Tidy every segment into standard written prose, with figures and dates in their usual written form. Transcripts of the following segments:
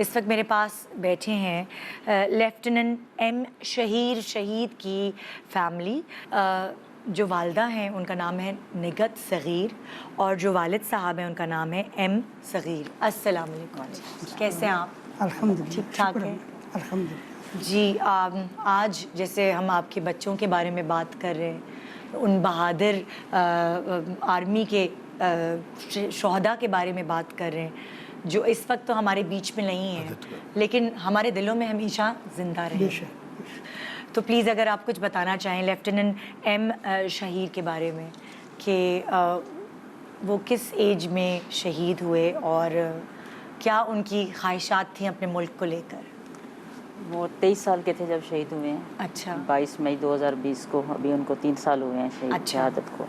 اس وقت میرے پاس بیٹھے ہیں لیفٹیننٹ ایم شہیر شہید کی فیملی. جو والدہ ہیں ان کا نام ہے نگہت صغیر اور جو والد صاحب ہیں ان کا نام ہے ایم صغیر. السلام علیکم، کیسے ہیں آپ؟ الحمدللہ، ٹھیک ٹھاک ہیں الحمدللہ. جی. آج جیسے ہم آپ کے بچوں کے بارے میں بات کر رہے ہیں، ان بہادر آرمی کے شہداء کے بارے میں بات کر رہے ہیں جو اس وقت تو ہمارے بیچ میں نہیں ہیں لیکن ہمارے دلوں میں ہمیشہ زندہ رہے. تو پلیز اگر آپ کچھ بتانا چاہیں لیفٹیننٹ ایم شہیر کے بارے میں کہ وہ کس ایج میں شہید ہوئے اور کیا ان کی خواہشات تھیں اپنے ملک کو لے کر. وہ 23 سال کے تھے جب شہید ہوئے ہیں. اچھا. 22 مئی 2020 کو. ابھی ان کو 3 سال ہوئے ہیں شہید شہادت کو.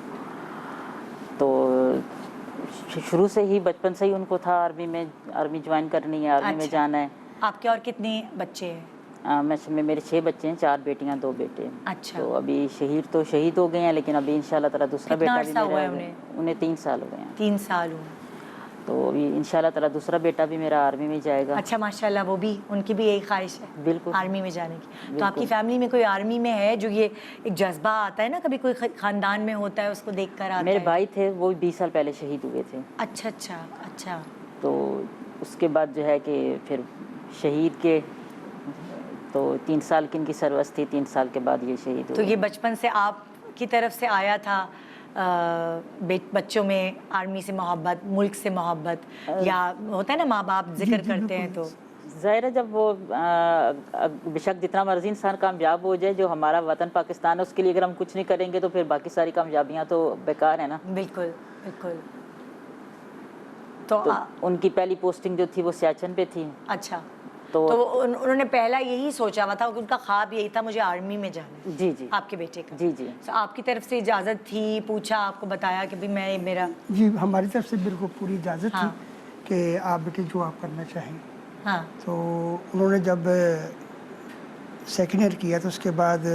تو شروع سے ہی بچپن سے ہی ان کو تھا آرمی جوائن کرنی ہے، آرمی میں جانا ہے. آپ کے اور کتنے بچے ہیں؟ میرے 6 بچے ہیں، 4 بیٹیاں 2 بیٹے. اچھا. تو ابھی شہید ہو گئے ہیں لیکن ابھی انشاءاللہ تعالیٰ دوسرا بیٹا بھی میرا ہے. انہیں 3 سال ہوئے ہیں. 3 سال ہوئے. تو ابھی انشاءاللہ تعالیٰ دوسرا بیٹا بھی میرا آرمی میں جائے گا. اچھا ماشاءاللہ. وہ بھی ان کی بھی یہی خواہش ہے بالکل آرمی میں جانے کی. تو آپ کی فیملی میں کوئی آرمی میں ہے جو یہ ایک جذبہ آتا ہے نا، کبھی کوئی خاندان میں ہوتا ہے اس کو دیکھ کر آتا ہے؟ میرے بھائی تھے، وہ 20 سال پہلے شہید ہوئے تھے. اچھا اچھا اچھا. تو اس کے بعد جو ہے کہ پھر شہید کے تو 3 سال کی ان کی سروس تھی، 3 سال کے بعد یہ شہید ہوئے. تو یہ بچپن سے آپ کی طرف سے آیا تھا بچوں میں آرمی سے محبت، ملک سے محبت، یا ہوتا ہے نا ماں باپ ذکر کرتے ہیں تو ظاہر ہے جب وہ بے شک جتنا مرضی انسان کامیاب ہو جائے، جو ہمارا وطن پاکستان ہے اس کے لیے اگر ہم کچھ نہیں کریں گے تو پھر باقی ساری کامیابیاں تو بیکار ہیں نا. بالکل بالکل. تو ان کی پہلی پوسٹنگ جو تھی وہ سیاچن پہ تھی. اچھا. تو انہوں نے پہلا یہی سوچا ہوا تھا، ان کا خواب یہی تھا مجھے آرمی میں جانا ہے. جی جی. آپ کے بیٹے کا؟ جی جی. تو آپ کی طرف سے اجازت تھی؟ پوچھا آپ کو، بتایا کہ میں میرا؟ جی ہماری طرف سے بالکل پوری اجازت تھی کہ آپ بیٹے جو آپ کرنا چاہیں. ہاں. تو انہوں نے جب سیکنڈ ایئر کیا تو اس کے بعد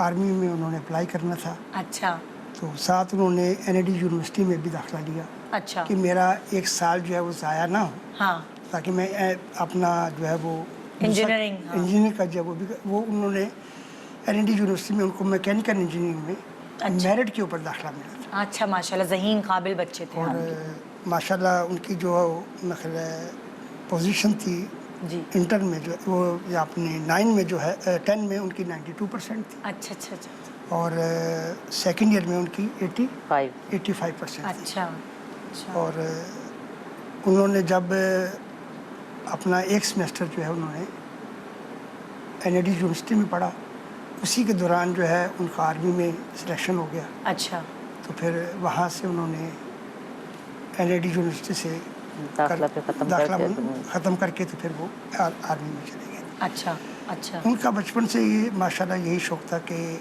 آرمی میں انہوں نے اپلائی کرنا تھا. اچھا. تو ساتھ انہوں نے NID یونیورسٹی میں بھی داخلہ لیا. اچھا. کہ میرا 1 سال جو ہے وہ ضائع نہ ہو. ہاں. تاکہ میں اپنا جو ہے وہ انجینئرنگ کا جو وہ انہوں نے NID یونیورسٹی میں ان کو میکینیکل انجینئرنگ میں میرٹ کے اوپر داخلہ ملا تھا. اچھا ماشاءاللہ. ذہین قابل بچے تھے. اور ماشاءاللہ ان کی جو پوزیشن تھی جی انٹر میں جو وہ اپنے 9 میں جو ہے 10 میں ان کی 92% تھی. اچھا اچھا اچھا. اور سیکنڈ ایئر میں ان کی 85% تھی. اچھا. اور انہوں نے جب اپنا 1 سیمسٹر جو ہے انہوں نے NID یونیورسٹی میں پڑھا، اسی کے دوران جو ہے ان کا آرمی میں سلیکشن ہو گیا. اچھا. تو پھر وہاں سے انہوں نے NID یونیورسٹی سے داخلہ ختم کر کے تو پھر وہ آرمی میں چلے گئے. اچھا اچھا. ان کا بچپن سے ہی ماشاءاللہ یہی شوق تھا کہ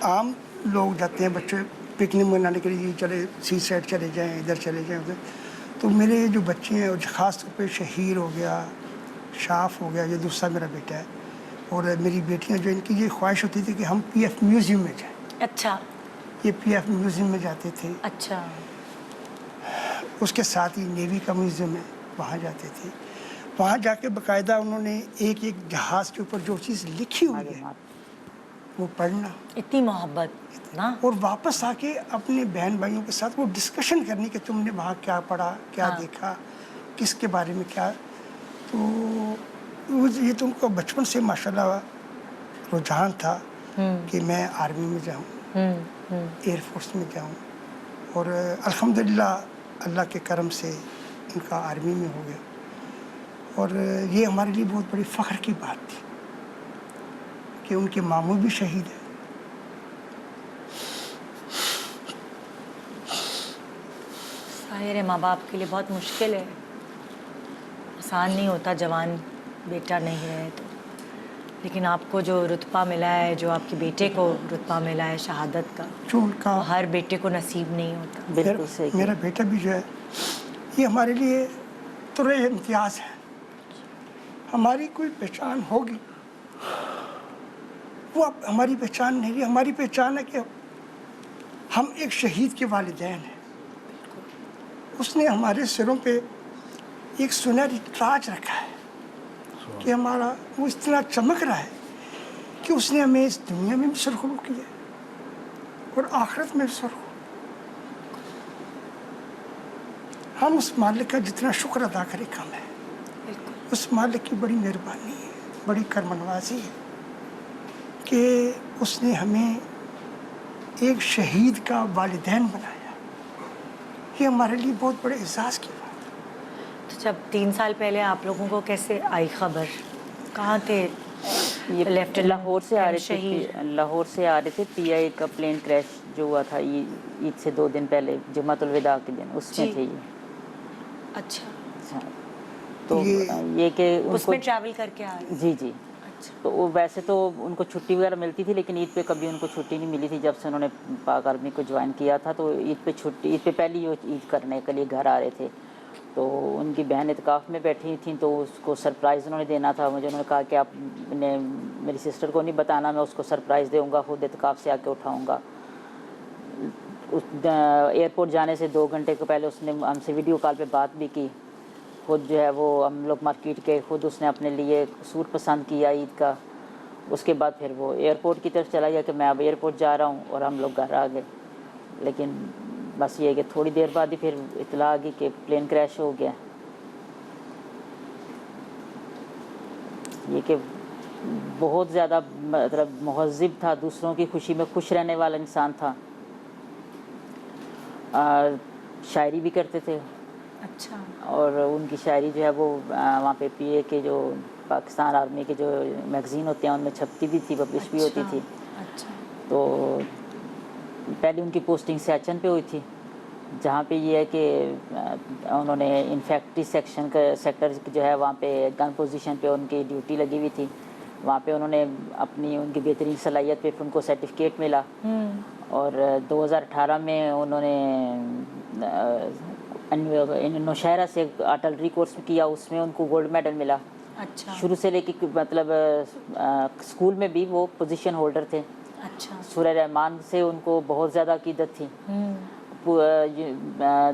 عام لوگ جاتے ہیں بچے پکنک منانے کے لیے، چلے سی سائڈ چلے جائیں، ادھر چلے جائیں ادھر. تو میرے جو بچے ہیں خاص طور پہ شہیر ہو گیا، شاف ہو گیا، یہ دوسرا میرا بیٹا ہے، اور میری بیٹیاں جو ان کی یہ خواہش ہوتی تھی کہ ہم PF میوزیم میں جائیں. اچھا. یہ PF میوزیم میں جاتے تھے. اچھا. اس کے ساتھ ہی نیوی کا میوزیم ہے، وہاں جاتے تھے. وہاں جا کے باقاعدہ انہوں نے ایک جہاز کے اوپر جو چیز لکھی ہوئی ہے وہ پڑھنا. اتنی محبت نا. اور واپس آ کے اپنے بہن بھائیوں کے ساتھ وہ ڈسکشن کرنی کہ تم نے وہاں کیا پڑھا، کیا دیکھا، کس کے بارے میں کیا. تو یہ تم کو بچپن سے ماشاءاللہ رجحان تھا کہ میں آرمی میں جاؤں، ایئر فورس میں جاؤں. اور الحمدللہ اللہ کے کرم سے ان کا آرمی میں ہو گیا. اور یہ ہمارے لیے بہت بڑی فخر کی بات تھی کہ ان کے ماموں بھی شہید ہیں. ظاہر ہے ماں باپ کے لیے بہت مشکل ہے، آسان نہیں ہوتا جوان بیٹا نہیں ہے تو. لیکن آپ کو جو رتبہ ملا ہے، جو آپ کے بیٹے کو رتبہ ملا ہے شہادت کا، جو ان کا ہر بیٹے کو نصیب نہیں ہوتا. بالکل صحیح. میرا بیٹا بھی جو ہے یہ ہمارے لیے طرح امتیاز ہے. ہماری کوئی پہچان ہوگی، وہ اب ہماری پہچان نہیں ہے. ہماری پہچان ہے کہ ہم ایک شہید کے والدین ہیں. اس نے ہمارے سروں پہ एक सुनहरी ताज रखा है कि हमारा वो इतना चमक रहा है कि उसने हमें इस दुनिया में भी सरखुरू किया और आखिरत में भी सरखुरू। हम उस मालिक का जितना शुक्र अदा करें कम है। उस मालिक की बड़ी मेहरबानी है, बड़ी करमनवाजी है कि उसने हमें एक शहीद का वालिदैन बनाया। ये हमारे लिए बहुत बड़े एहसास की बात है। तो जब 3 साल पहले आप लोगों को कैसे आई खबर, कहाँ थे? ये लेफ्टिनेंट लाहौर से आ रहे शहीद। थे, लाहौर से आ रहे थे। PI का प्लेन क्रैश जो हुआ था ईद से 2 दिन पहले, जुमातुल विदा के दिन, उसमें जी। थे ये। अच्छा, अच्छा, तो ये कि उनको उसमें ट्रैवल करके आ रहे? जी जी। अच्छा, तो वो वैसे तो उनको छुट्टी वगैरह मिलती थी, लेकिन ईद पे कभी उनको छुट्टी नहीं मिली थी। जब से उन्होंने पाक आर्मी को ज्वाइन किया था तो ईद पे पहली ईद करने के लिए घर आ रहे थे। तो उनकी बहन इत्काफ़ में बैठी थी, तो उसको सरप्राइज़ उन्होंने देना था मुझे। उन्होंने कहा कि आपने मेरी सिस्टर को नहीं बताना, मैं उसको सरप्राइज़ दूँगा, खुद इत्काफ़ से आके उठाऊँगा। उस एयरपोर्ट जाने से 2 घंटे को पहले उसने हमसे वीडियो कॉल पे बात भी की। खुद जो है वो हम लोग मार्केट के, खुद उसने अपने लिए सूट पसंद किया ईद का। उसके बाद फिर वो एयरपोर्ट की तरफ चला गया कि मैं अब एयरपोर्ट जा रहा हूँ, और हम लोग घर आ गए। लेकिन बस ये कि थोड़ी देर बाद ही फिर इत्तला आ गई कि प्लेन क्रैश हो गया। ये कि बहुत ज़्यादा मतलब महज़िब था, दूसरों की खुशी में खुश रहने वाला इंसान था। शायरी भी करते थे। अच्छा, और उनकी शायरी जो है वो वहाँ पे PA के जो पाकिस्तान आर्मी के जो मैगज़ीन होते हैं उनमें छपती भी थी, पब्लिश भी होती थी। अच्छा, तो पहले उनकी पोस्टिंग सियाचिन पे हुई थी, जहाँ पे ये है कि उन्होंने इन्फेक्ट्री सेक्टर जो है वहाँ पे गन पोजीशन पे उनकी ड्यूटी लगी हुई थी। वहाँ पे उन्होंने अपनी उनकी बेहतरीन सलाहियत पे उनको सर्टिफिकेट मिला। और 2018 में उन्होंने नौशहरा से आर्टिलरी कोर्स किया, उसमें उनको गोल्ड मेडल मिला। अच्छा, शुरू से लेके मतलब स्कूल में भी वो पोजीशन होल्डर थे। अच्छा, सूरह रहमान से उनको बहुत ज़्यादा अकीदत थी।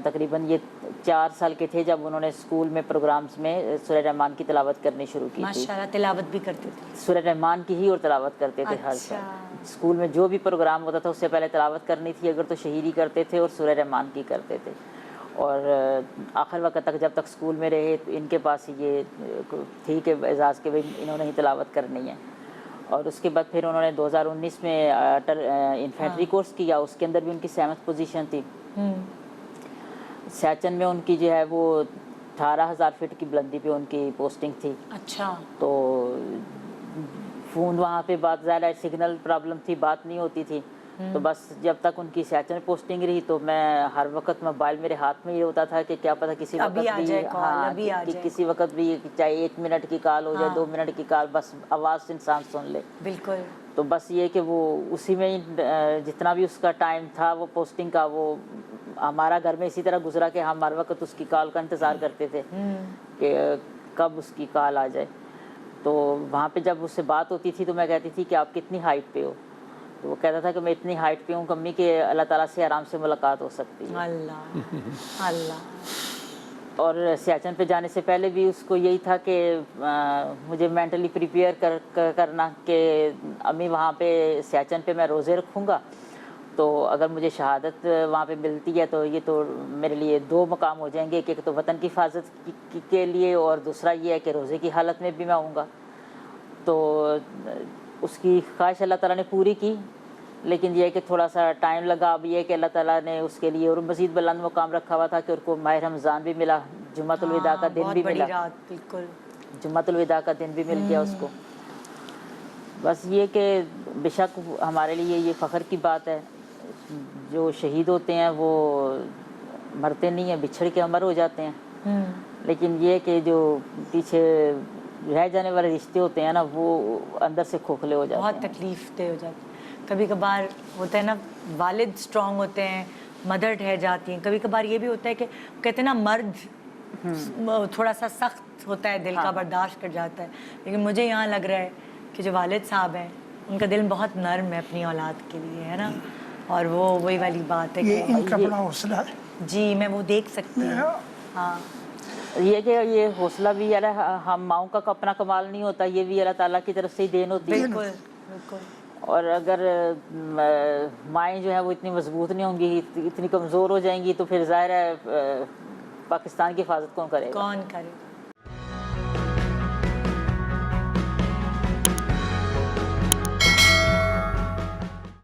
तकरीबन ये 4 साल के थे जब उन्होंने स्कूल में प्रोग्राम्स में सूरह रहमान की तिलावत करनी शुरू की थी। माशाल्लाह, तिलावत भी करते थे? सूरह रहमान की ही और तिलावत करते थे हर अच्छा। साल। स्कूल में जो भी प्रोग्राम होता था उससे पहले तिलावत करनी थी, अगर तो शहीरी करते थे और सूरह रहमान की करते थे। और आखिर वक्त तक जब तक स्कूल में रहे तो इनके पास ये थी कि एजाज़ के भाई इन्होंने ही तिलावत करनी है। और उसके बाद फिर उन्होंने 2019 में इन्फेंट्री कोर्स किया, उसके अंदर भी उनकी 7th पोजीशन थी। सियाचिन में उनकी जो है वो 18,000 फीट की बुलंदी पे उनकी पोस्टिंग थी। अच्छा, तो फ़ोन वहाँ पे बात ज़्यादा सिग्नल प्रॉब्लम थी, बात नहीं होती थी। तो बस जब तक उनकी सियाचिन पोस्टिंग रही तो मैं हर वक्त मोबाइल मेरे हाथ में ये होता था कि क्या पता किसी वक्त अभी आ जाए भी, कॉल, हाँ, अभी आ कि जाए किसी वक्त भी, चाहे 1 मिनट की कॉल हो जाए, हाँ। 2 मिनट की कॉल, बस आवाज़ से इंसान सुन ले। बिल्कुल। तो बस ये कि वो उसी में ही जितना भी उसका टाइम था वो पोस्टिंग का, वो हमारा घर में इसी तरह गुजरा कि हम हर वक्त उसकी कॉल का इंतज़ार करते थे कि कब उसकी कॉल आ जाए। तो वहाँ पे जब उससे बात होती थी तो मैं कहती थी कि आप कितनी हाइट पे हो, तो वो कहता था कि मैं इतनी हाइट पे हूँ कम्मी कि अल्लाह ताला से आराम से मुलाकात हो सकती है। अल्लाह, अल्लाह। और सियाचिन पे जाने से पहले भी उसको यही था कि मुझे मेंटली प्रिपेयर करना कि अम्मी वहाँ पे सियाचिन पे मैं रोज़े रखूँगा, तो अगर मुझे शहादत वहाँ पे मिलती है तो ये तो मेरे लिए 2 मकाम हो जाएंगे, एक तो वतन की हिफाजत के लिए, और दूसरा ये है कि रोज़े की हालत में भी मैं आऊँगा। तो उसकी ख्वाहिश अल्लाह ताला ने पूरी की, लेकिन ये है कि थोड़ा सा टाइम लगा। अब ये है कि अल्लाह ताला ने उसके लिए और मज़ीद बुलंद मुकाम रखा हुआ था कि उनको माह रमज़ान भी मिला, जुम्मतुल विदा का दिन बहुत भी बड़ी मिला, रात, बिल्कुल। जुम्मतुल विदा का दिन भी मिल गया उसको। बस ये कि बेशक हमारे लिए ये फ़ख्र की बात है, जो शहीद होते हैं वो मरते नहीं हैं, बिछड़ के अमर हो जाते हैं। लेकिन ये कि जो पीछे रह जाने वाले रिश्ते होते हैं ना, वो अंदर से खोखले हो जाते बहुत हैं। तकलीफ दे हो जाती है। कभी कभार होता है ना, वालिद स्ट्रॉन्ग होते हैं, मदर ठहर जाती हैं। कभी कभार ये भी होता है कि कहते हैं ना, मर्द थोड़ा सा सख्त होता है दिल का, बर्दाश्त कर जाता है। लेकिन मुझे यहाँ लग रहा है कि जो वालिद साहब हैं उनका दिल बहुत नर्म है अपनी औलाद के लिए, है ना। और वो वही वाली बात है ये कि इनका बड़ा हौसला है। जी, मैं वो देख सकती हूँ। हाँ, یہ کہ یہ حوصلہ بھی ہم ماؤں کا اپنا کمال نہیں ہوتا، یہ بھی اللہ تعالیٰ کی طرف سے ہی دین ہوتی ہے. بالکل بالکل. اور اگر مائیں جو ہیں وہ اتنی مضبوط نہیں ہوں گی، اتنی کمزور ہو جائیں گی، تو پھر ظاہر ہے پاکستان کی حفاظت کون کرے گا؟ کون کرے؟